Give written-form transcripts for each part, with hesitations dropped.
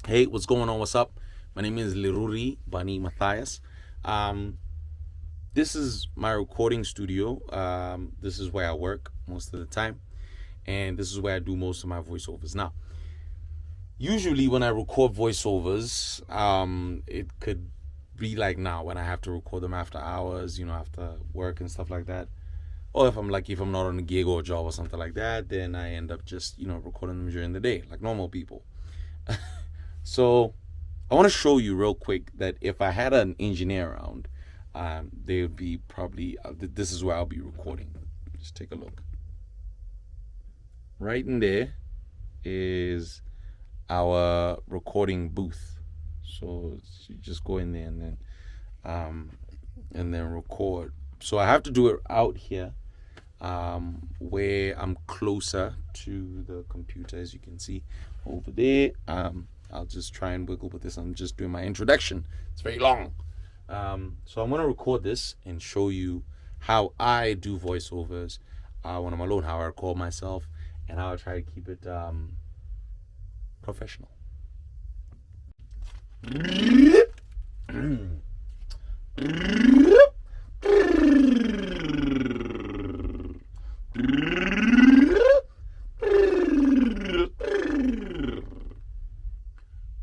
Hey, what's going on? What's up? My name is Leruri Bani Matthias. Um, this is my recording studio. This is where I work most of the time, and this is where I do most of my voiceovers. Now, usually when I record voiceovers, it could be like now when I have to record them after hours, after work and stuff like that. Or if I'm lucky, if I'm not on a gig or a job or something like that, then I end up just, recording them during the day, like normal people. So I want to show you real quick that if I had an engineer around, they would be probably, this is where I'll be recording. Just take a look. Right in there is our recording booth. So you just go in there and then record. So I have to do it out here, where I'm closer to the computer, as you can see over there. I'll just try and wiggle with this. I'm just doing my introduction. It's very long. So I'm going to record this and show you how I do voiceovers when I'm alone, how I record myself, and how I try to keep it professional.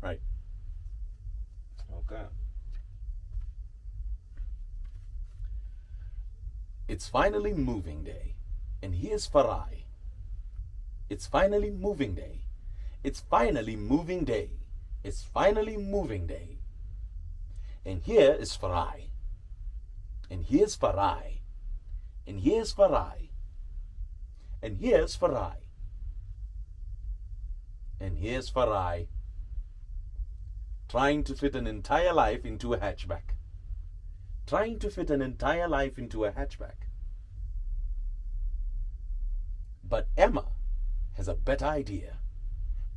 Right. Okay. It's finally moving day, and here's Farai. It's finally moving day. It's finally moving day. It's finally moving day. And here is Farai. And here's Farai. And here's Farai. And here's Farai. And here's Farai. Trying to fit an entire life into a hatchback. Trying to fit an entire life into a hatchback. But Emma has a better idea.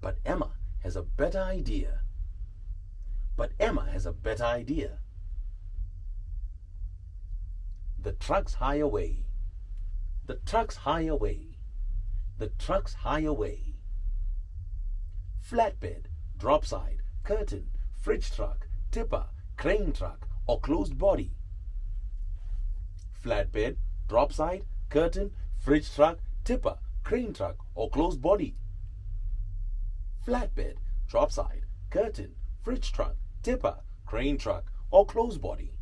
But Emma has a better idea. But Emma has a better idea. The trucks high away. The trucks high away. The trucks high away. Flatbed, dropside, curtain, fridge truck, tipper, crane truck, or closed body. Flatbed, dropside, curtain, fridge truck, tipper, crane truck, or closed body. Flatbed, dropside, curtain, fridge truck, tipper, crane truck, or closed body.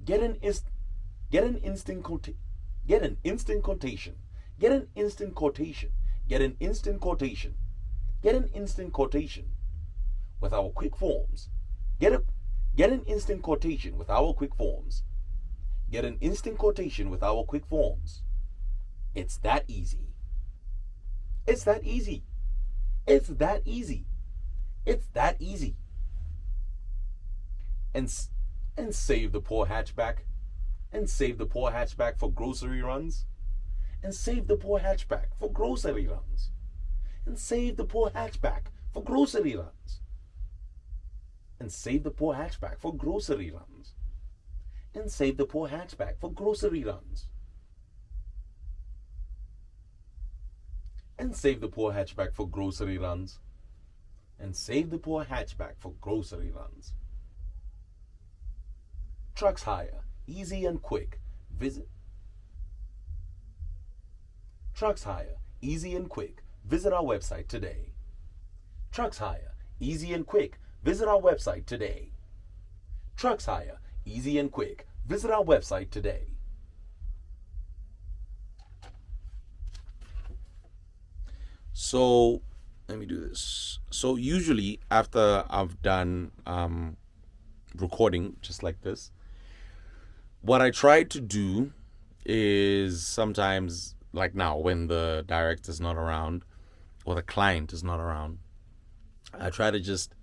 Get an instant quotation. Get an instant quotation. Get an instant quotation. Get an instant quotation. Get an instant quotation with our quick forms. Get an instant quotation with our quick forms. Get an instant quotation with our quick forms. It's that easy. It's that easy. It's that easy. It's that easy. And save the poor hatchback. And save the poor hatchback for grocery runs. And save the poor hatchback for grocery runs. And save the poor hatchback for grocery runs. And save the poor hatchback for grocery runs. And save the poor hatchback for grocery runs. And save the poor hatchback for grocery runs. And save the poor hatchback for grocery runs. Trucks hire, easy and quick. Visit Trucks hire, easy and quick. Visit our website today. Trucks hire, easy and quick. Visit our website today. Trucks hire, easy and quick. Visit our website today. So let me do this. So usually after I've done recording just like this, what I try to do is sometimes, like now when the director is not around or the client is not around, I try to just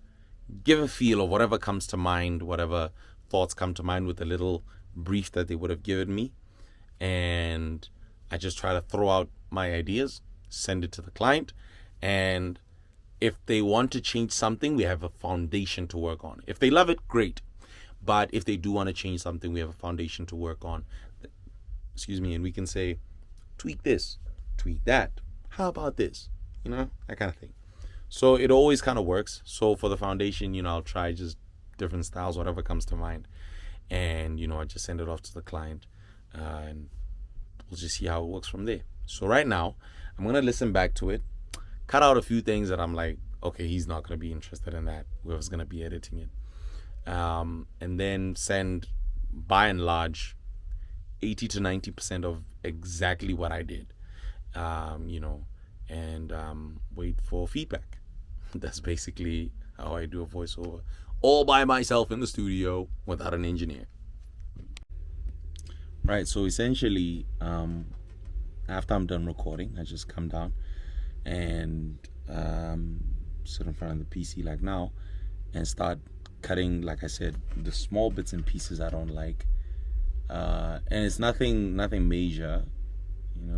give a feel of whatever comes to mind, whatever thoughts come to mind with a little brief that they would have given me. And I just try to throw out my ideas, send it to the client. And if they want to change something, we have a foundation to work on. If they love it, great. But if they do want to change something, we have a foundation to work on. And we can say, tweak this, tweak that. How about this? That kind of thing. So it always kind of works. So for the foundation, I'll try just different styles, whatever comes to mind. And, I just send it off to the client. And we'll just see how it works from there. So right now, I'm going to listen back to it, cut out a few things that I'm like, okay, he's not going to be interested in that, whoever's going to be editing it. And then send, by and large, 80 to 90% of exactly what I did, and wait for feedback. That's basically how I do a voiceover, all by myself in the studio without an engineer. Right, so essentially, after I'm done recording, I just come down and sit in front of the PC like now and start cutting, like I said, the small bits and pieces I don't like. And it's nothing major,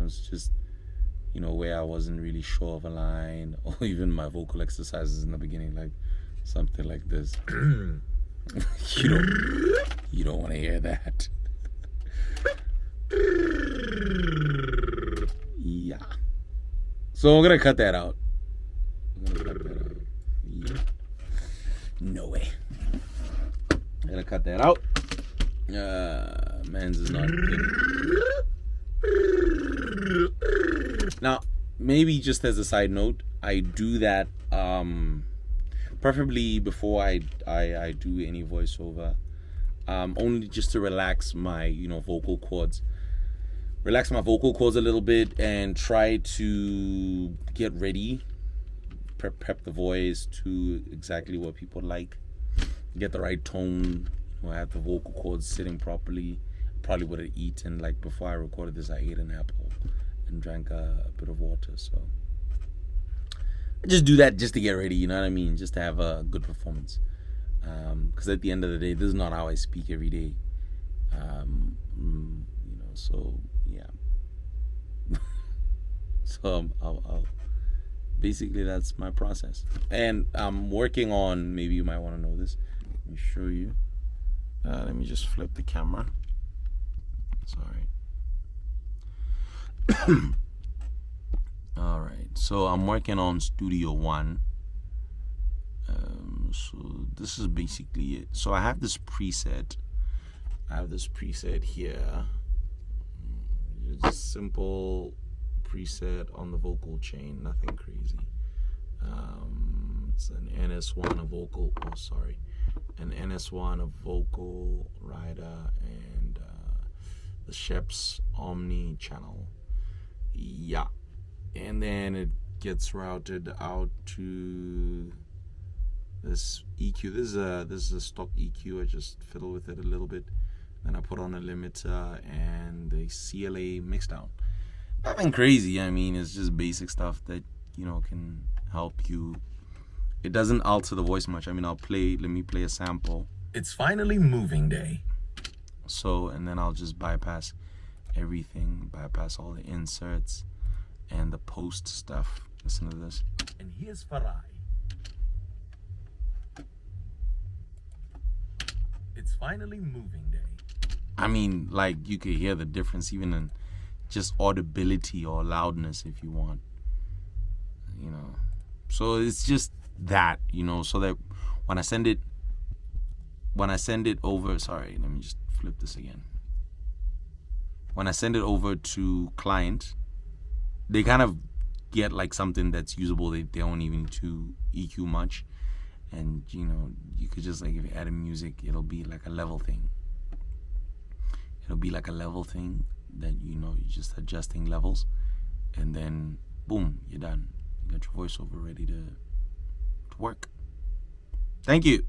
it's just, where I wasn't really sure of a line, or even my vocal exercises in the beginning, like something like this. You don't want to hear that. Yeah. So I'm gonna cut that out. Yeah. No way. I'm gonna cut that out. Man's is not good. Now, maybe just as a side note, I do that preferably before I do any voiceover, only just to relax my vocal cords. Relax my vocal cords a little bit and try to get ready, prep the voice to exactly what people like, get the right tone. I have the vocal cords sitting properly. Probably would have eaten, like before I recorded this, I ate an apple and drank a bit of water. So I just do that just to get ready, you know what I mean? Just to have a good performance. Because at the end of the day, this is not how I speak every day. So yeah. So I'll basically that's my process. And I'm working on, maybe you might want to know this. Let me show you. Let me just flip the camera. Sorry. All right. So I'm working on Studio One. So this is basically it. So I have this preset. Here. Just simple preset on the vocal chain. Nothing crazy. It's an NS1, a vocal. Oh, sorry. An NS1, a vocal rider, and the Sheps Omni channel. Yeah. And then it gets routed out to this EQ. This is a stock EQ. I just fiddle with it a little bit. Then I put on a limiter and the CLA mixdown. Nothing crazy. I mean, it's just basic stuff that can help you. It doesn't alter the voice much. I mean, let me play a sample. It's finally moving day. So, and then I'll just bypass everything, bypass all the inserts and the post stuff. Listen to this. And here's Farai. It's finally moving day. I mean, like, you could hear the difference even in just audibility or loudness if you want. So it's just that, so that when I send it over, sorry, let me just flip this again. When I send it over to client, they kind of get like something that's usable. They don't even need to EQ much. And, you could just, like, if you add in music, it'll be like a level thing. It'll be like a level thing that, you're just adjusting levels. And then, boom, you're done. You got your voiceover ready to work. Thank you.